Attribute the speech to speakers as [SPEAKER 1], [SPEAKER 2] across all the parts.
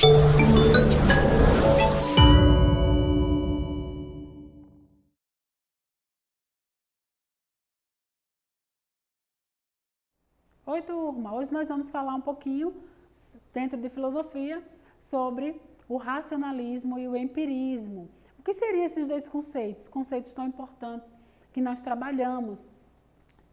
[SPEAKER 1] Oi, turma! Hoje nós vamos falar um pouquinho, dentro de filosofia, sobre o racionalismo e o empirismo. O que seriam esses dois conceitos? Conceitos tão importantes que nós trabalhamos,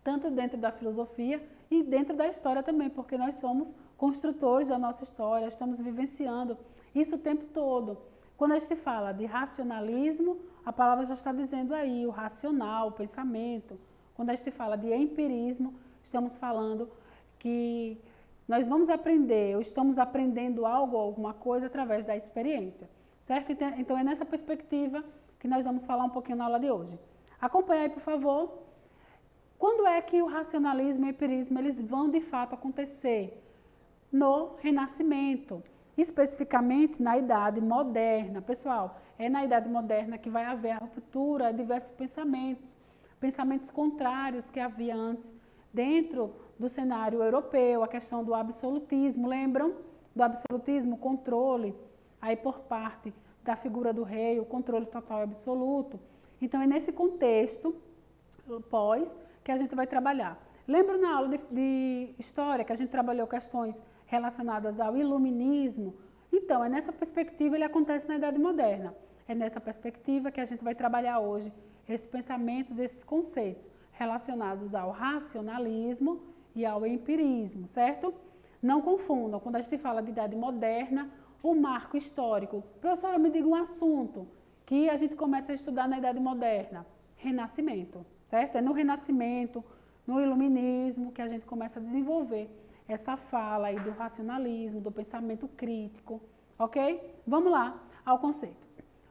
[SPEAKER 1] tanto dentro da filosofia e dentro da história também, porque nós somos construtores da nossa história, estamos vivenciando isso o tempo todo. Quando a gente fala de racionalismo, a palavra já está dizendo aí, o racional, o pensamento. Quando a gente fala de empirismo, estamos falando que nós vamos aprender, ou estamos aprendendo algo, alguma coisa, através da experiência, certo? Então é nessa perspectiva que nós vamos falar um pouquinho na aula de hoje. Acompanhe aí, por favor. Quando é que o racionalismo e o empirismo eles vão de fato acontecer? No Renascimento, especificamente na Idade Moderna. Pessoal, é na Idade Moderna que vai haver a ruptura de diversos pensamentos, pensamentos contrários que havia antes dentro do cenário europeu, a questão do absolutismo, lembram? Do absolutismo, controle, aí por parte da figura do rei, o controle total e absoluto. Então é nesse contexto, que a gente vai trabalhar. Lembra na aula de história que a gente trabalhou questões relacionadas ao iluminismo? Então, é nessa perspectiva, ele acontece na Idade Moderna. É nessa perspectiva que a gente vai trabalhar hoje esses pensamentos, esses conceitos relacionados ao racionalismo e ao empirismo, certo? Não confundam, quando a gente fala de Idade Moderna, o marco histórico. Professora, me diga um assunto que a gente começa a estudar na Idade Moderna. Renascimento, certo? É no Renascimento, no Iluminismo, que a gente começa a desenvolver essa fala aí do racionalismo, do pensamento crítico, ok? Vamos lá ao conceito.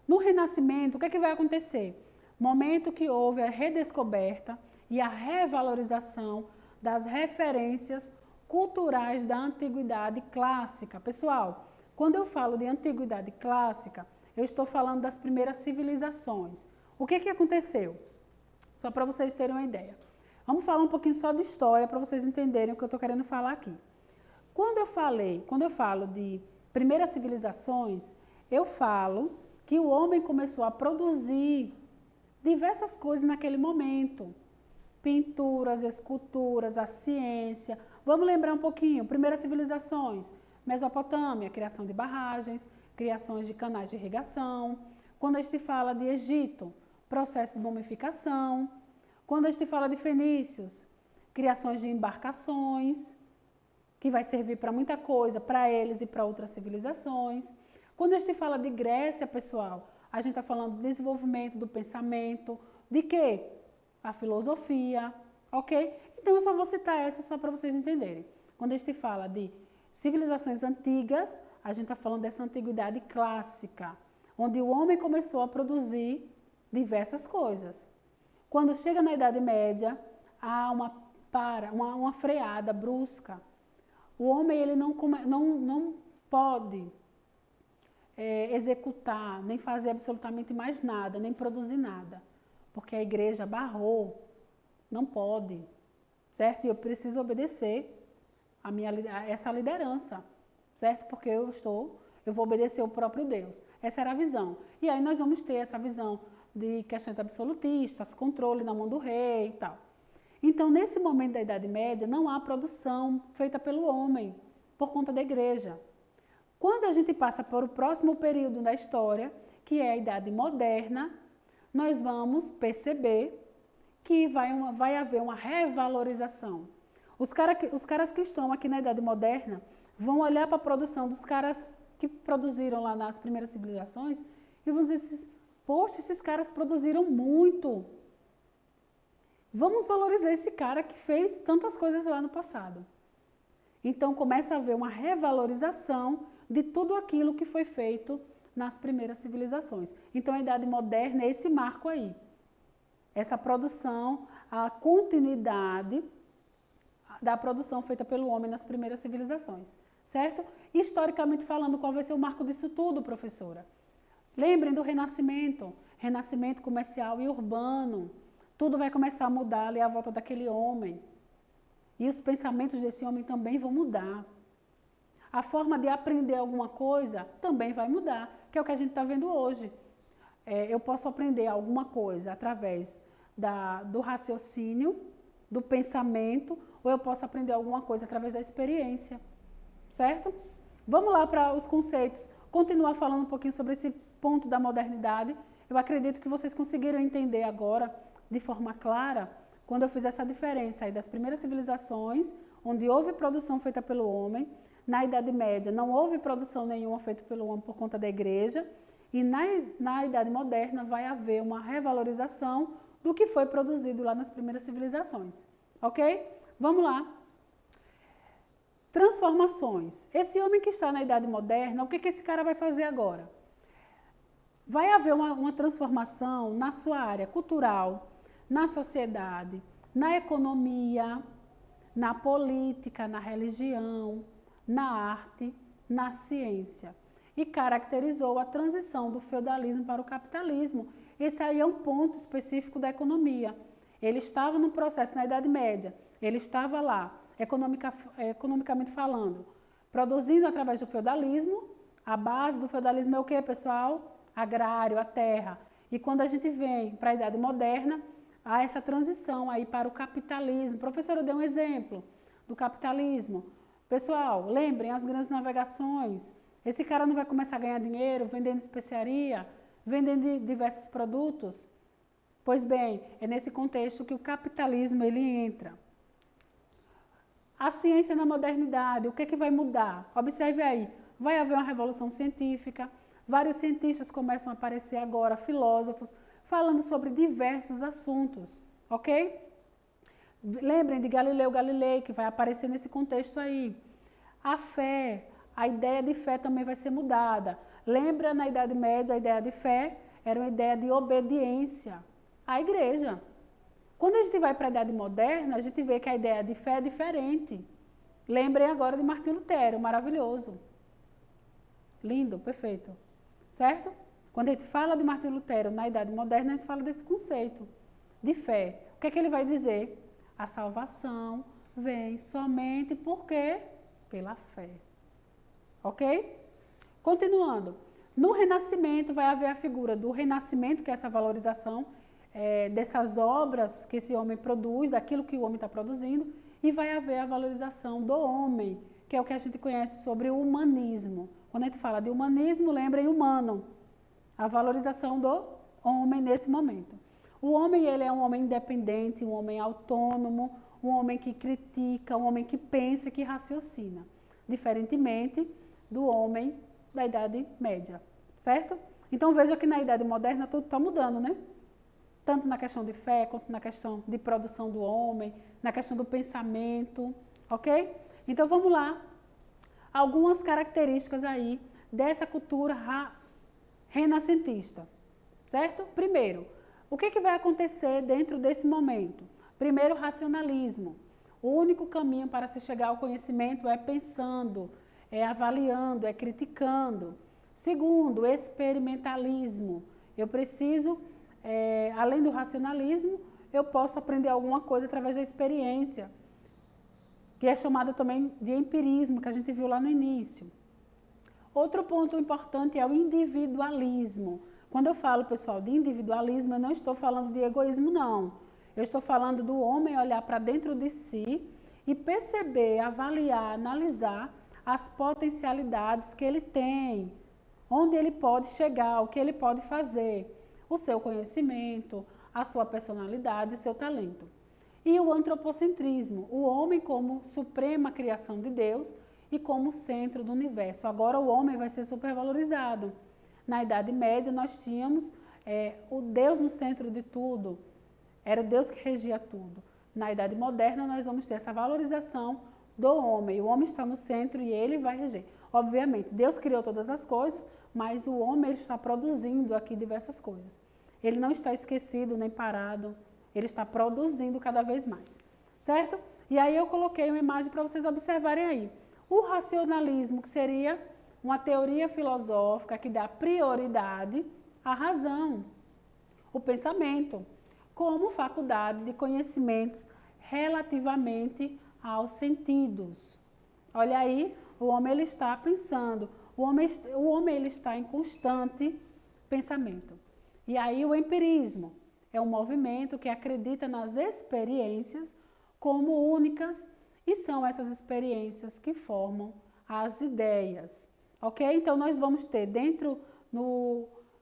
[SPEAKER 1] No Renascimento, o que é que vai acontecer? Momento que houve a redescoberta e a revalorização das referências culturais da antiguidade clássica. Pessoal, quando eu falo de antiguidade clássica, eu estou falando das primeiras civilizações. O que aconteceu? Só para vocês terem uma ideia. Vamos falar um pouquinho só de história para vocês entenderem o que eu estou querendo falar aqui. Quando eu falo de primeiras civilizações, eu falo que o homem começou a produzir diversas coisas naquele momento. Pinturas, esculturas, a ciência. Vamos lembrar um pouquinho. Primeiras civilizações. Mesopotâmia, criação de barragens, criações de canais de irrigação. Quando a gente fala de Egito, processo de mumificação. Quando a gente fala de fenícios, criações de embarcações, que vai servir para muita coisa, para eles e para outras civilizações. Quando a gente fala de Grécia, pessoal, a gente está falando do desenvolvimento do pensamento, de quê? A filosofia, ok? Então eu só vou citar essa só para vocês entenderem. Quando a gente fala de civilizações antigas, a gente está falando dessa antiguidade clássica, onde o homem começou a produzir diversas coisas. Quando chega na Idade Média, há uma freada brusca. O homem ele não pode executar, nem fazer absolutamente mais nada, nem produzir nada, porque a igreja barrou, não pode, certo? E eu preciso obedecer a essa liderança, certo? Porque eu vou obedecer o próprio Deus. Essa era a visão. E aí nós vamos ter essa visão de questões absolutistas, controle na mão do rei e tal. Então, nesse momento da Idade Média, não há produção feita pelo homem, por conta da igreja. Quando a gente passa para o próximo período da história, que é a Idade Moderna, nós vamos perceber que vai haver uma revalorização. Os caras que estão aqui na Idade Moderna vão olhar para a produção dos caras que produziram lá nas primeiras civilizações e vão dizer, poxa, esses caras produziram muito. Vamos valorizar esse cara que fez tantas coisas lá no passado. Então, começa a haver uma revalorização de tudo aquilo que foi feito nas primeiras civilizações. Então, a Idade Moderna é esse marco aí. Essa produção, a continuidade da produção feita pelo homem nas primeiras civilizações. Certo? Historicamente falando, qual vai ser o marco disso tudo, professora? Lembrem do Renascimento. Renascimento comercial e urbano. Tudo vai começar a mudar ali à volta daquele homem. E os pensamentos desse homem também vão mudar. A forma de aprender alguma coisa também vai mudar, que é o que a gente está vendo hoje. Eu posso aprender alguma coisa através do raciocínio, do pensamento, ou eu posso aprender alguma coisa através da experiência, certo? Vamos lá para os conceitos, continuar falando um pouquinho sobre esse ponto da modernidade. Eu acredito que vocês conseguiram entender agora, de forma clara, quando eu fiz essa diferença aí das primeiras civilizações, onde houve produção feita pelo homem, na Idade Média não houve produção nenhuma feita pelo homem por conta da igreja, e na Idade Moderna vai haver uma revalorização do que foi produzido lá nas primeiras civilizações. Ok? Vamos lá. Transformações. Esse homem que está na Idade Moderna, o que esse cara vai fazer agora? Vai haver uma transformação na sua área cultural, na sociedade, na economia, na política, na religião, na arte, na ciência. E caracterizou a transição do feudalismo para o capitalismo. Esse aí é um ponto específico da economia. Ele estava no processo na Idade Média, ele estava lá, economicamente falando, produzindo através do feudalismo. A base do feudalismo é o quê, pessoal? Agrário, a terra. E quando a gente vem para a Idade Moderna, há essa transição aí para o capitalismo. Professora, eu dei um exemplo do capitalismo. Pessoal, lembrem as grandes navegações. Esse cara não vai começar a ganhar dinheiro vendendo especiaria, vendendo diversos produtos? Pois bem, é nesse contexto que o capitalismo ele entra. A ciência na modernidade, o que é que vai mudar? Observe aí, vai haver uma revolução científica, vários cientistas começam a aparecer agora, filósofos, falando sobre diversos assuntos, ok? Lembrem de Galileu Galilei, que vai aparecer nesse contexto aí. A fé, a ideia de fé também vai ser mudada. Lembra, na Idade Média, a ideia de fé era uma ideia de obediência à igreja. Quando a gente vai para a Idade Moderna, a gente vê que a ideia de fé é diferente. Lembrem agora de Martinho Lutero, maravilhoso. Lindo, perfeito. Certo? Quando a gente fala de Martinho Lutero na Idade Moderna, a gente fala desse conceito de fé. O que é que ele vai dizer? A salvação vem somente por quê? Pela fé. Ok? Continuando. No Renascimento vai haver a figura do renascimento, que é essa valorização dessas obras que esse homem produz, daquilo que o homem está produzindo, e vai haver a valorização do homem, que é o que a gente conhece sobre o humanismo. Quando a gente fala de humanismo, lembrem humano, a valorização do homem nesse momento. O homem, ele é um homem independente, um homem autônomo, um homem que critica, um homem que pensa, que raciocina, diferentemente do homem da Idade Média, certo? Então veja que na Idade Moderna tudo está mudando, né? Tanto na questão de fé, quanto na questão de produção do homem, na questão do pensamento, ok? Então vamos lá, algumas características aí dessa cultura renascentista, certo? Primeiro, o que vai acontecer dentro desse momento? Primeiro, racionalismo. O único caminho para se chegar ao conhecimento é pensando, é avaliando, é criticando. Segundo, experimentalismo. Eu preciso, além do racionalismo, eu posso aprender alguma coisa através da experiência, que é chamada também de empirismo, que a gente viu lá no início. Outro ponto importante é o individualismo. Quando eu falo, pessoal, de individualismo, eu não estou falando de egoísmo, não. Eu estou falando do homem olhar para dentro de si e perceber, avaliar, analisar as potencialidades que ele tem, onde ele pode chegar, o que ele pode fazer, o seu conhecimento, a sua personalidade, o seu talento. E o antropocentrismo, o homem como suprema criação de Deus e como centro do universo. Agora o homem vai ser supervalorizado. Na Idade Média nós tínhamos o Deus no centro de tudo, era o Deus que regia tudo. Na Idade Moderna nós vamos ter essa valorização do homem. O homem está no centro e ele vai reger. Obviamente, Deus criou todas as coisas, mas o homem ele está produzindo aqui diversas coisas. Ele não está esquecido nem parado, ele está produzindo cada vez mais, certo? E aí eu coloquei uma imagem para vocês observarem aí. O racionalismo, que seria uma teoria filosófica que dá prioridade à razão, o pensamento, como faculdade de conhecimentos relativamente aos sentidos. Olha aí O homem ele está pensando, o homem ele está em constante pensamento. E aí o empirismo é um movimento que acredita nas experiências como únicas e são essas experiências que formam as ideias, ok? Então nós vamos ter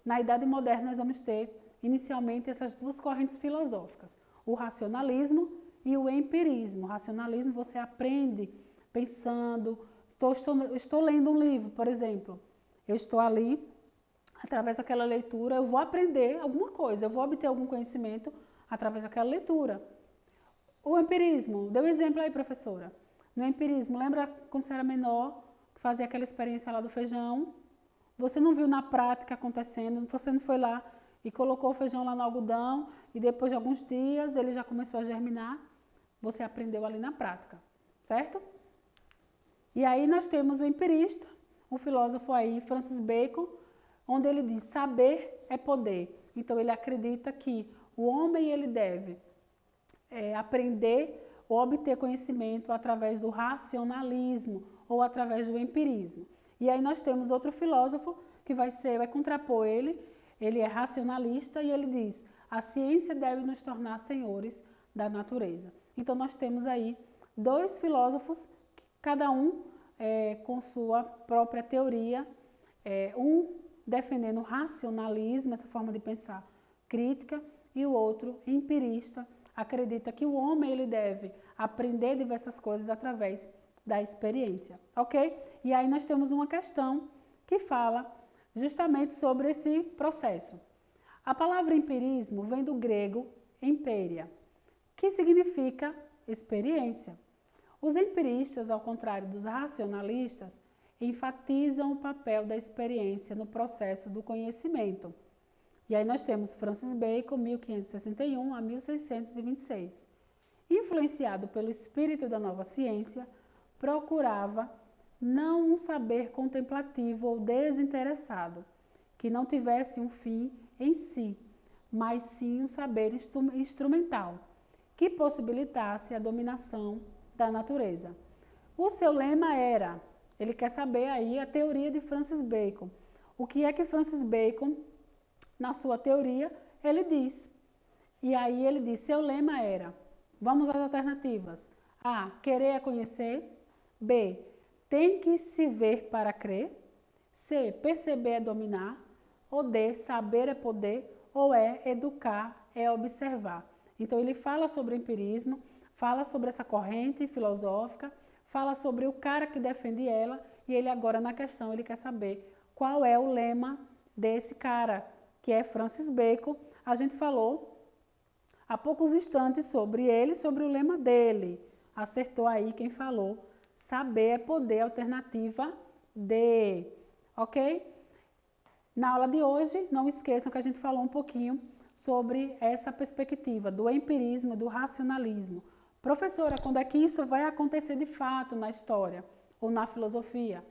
[SPEAKER 1] na Idade Moderna nós vamos ter inicialmente essas duas correntes filosóficas, o racionalismo e o empirismo. O racionalismo você aprende pensando, estou lendo um livro, por exemplo, eu estou ali, através daquela leitura, eu vou aprender alguma coisa, eu vou obter algum conhecimento através daquela leitura. O empirismo, dê um exemplo aí, professora. No empirismo, lembra quando você era menor, que fazia aquela experiência lá do feijão? Você não viu na prática acontecendo, você não foi lá e colocou o feijão lá no algodão e depois de alguns dias ele já começou a germinar. Você aprendeu ali na prática, certo? E aí nós temos o empirista, um filósofo aí, Francis Bacon, onde ele diz saber é poder. Então ele acredita que o homem ele deve aprender ou obter conhecimento através do racionalismo ou através do empirismo. E aí nós temos outro filósofo que vai contrapor ele é racionalista e ele diz, a ciência deve nos tornar senhores da natureza. Então nós temos aí dois filósofos, cada um com sua própria teoria, um defendendo o racionalismo, essa forma de pensar crítica, e o outro, empirista, acredita que o homem ele deve aprender diversas coisas através da experiência, ok? E aí nós temos uma questão que fala justamente sobre esse processo. A palavra empirismo vem do grego emperia, que significa experiência. Os empiristas, ao contrário dos racionalistas, enfatizam o papel da experiência no processo do conhecimento. E aí nós temos Francis Bacon, 1561 a 1626. Influenciado pelo espírito da nova ciência, procurava não um saber contemplativo ou desinteressado, que não tivesse um fim em si, mas sim um saber instrumental, que possibilitasse a dominação da natureza. O seu lema era, ele quer saber aí a teoria de Francis Bacon. O que é que Francis Bacon, na sua teoria, ele diz? E aí ele diz, seu lema era, vamos às alternativas. A, querer é conhecer. B, tem que se ver para crer. C, perceber é dominar. Ou D, saber é poder. Ou E, educar é observar. Então ele fala sobre o empirismo, fala sobre essa corrente filosófica, fala sobre o cara que defende ela e ele agora na questão ele quer saber qual é o lema desse cara, que é Francis Bacon. A gente falou há poucos instantes sobre ele, sobre o lema dele. Acertou aí quem falou. Saber é poder, alternativa D, ok? Na aula de hoje, não esqueçam que a gente falou um pouquinho sobre essa perspectiva do empirismo, do racionalismo. Professora, quando é que isso vai acontecer de fato na história ou na filosofia?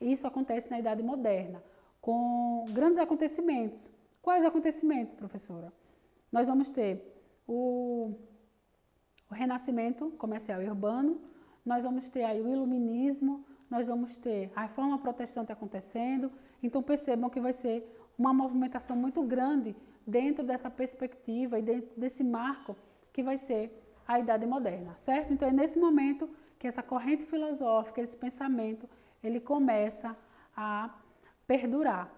[SPEAKER 1] Isso acontece na Idade Moderna, com grandes acontecimentos. Quais acontecimentos, professora? Nós vamos ter o renascimento comercial e urbano, nós vamos ter aí o iluminismo, nós vamos ter a reforma protestante acontecendo. Então percebam que vai ser uma movimentação muito grande dentro dessa perspectiva e dentro desse marco que vai ser a Idade Moderna, certo? Então é nesse momento que essa corrente filosófica, esse pensamento, ele começa a perdurar,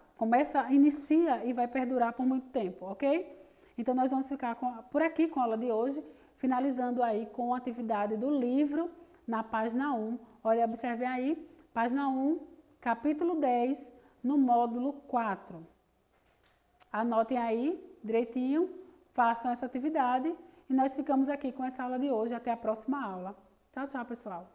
[SPEAKER 1] inicia e vai perdurar por muito tempo, ok? Então nós vamos ficar por aqui com a aula de hoje, finalizando aí com a atividade do livro na página 1. Olha, observem aí, página 1, capítulo 10, no módulo 4. Anotem aí direitinho, façam essa atividade e nós ficamos aqui com essa aula de hoje. Até a próxima aula. Tchau, tchau, pessoal.